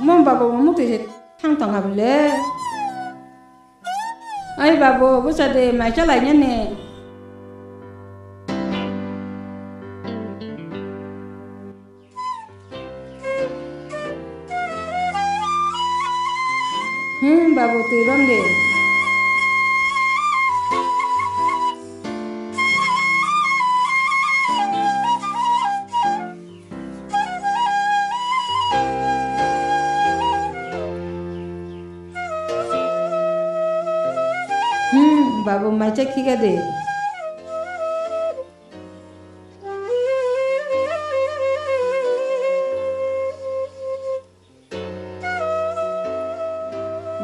Mom babu mu tu thang tong habile. Ai babu bu sa de mai cha lai ne. Babu tu ram de. Babu macam kira deh.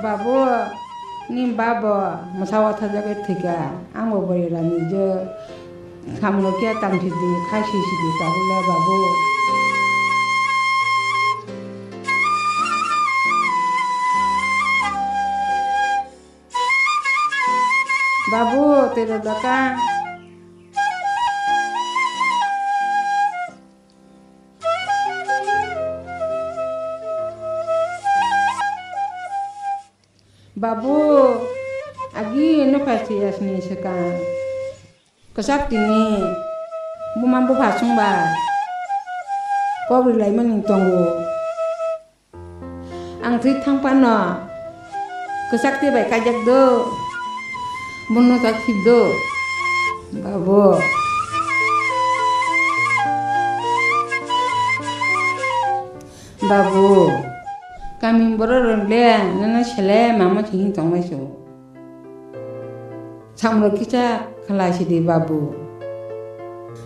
Babu ni babu masawat saja ketika anggo beriran je kamu kia tang sidi kasih sidi tahu lah babu. Babu tidur belakang. Babu agi no pasti asni sekarang. Kesak ini bu mampu pasung ba. Kau beri lagi maning tunggu. Angkrit thang pano. Kesak tiba kajak do. Bunuh tak hidup, babu. Babu, kami berorang nana sele mama cingin tong masuk. Samro kita kelasi di babu.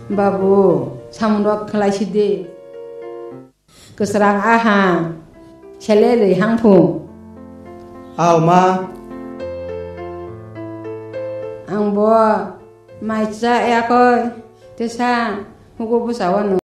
Babu, samro kelasi di keserang aha, sele le hangpu. Aw ma. Ang bo mai cha ya ko te sa ko bu sa wa no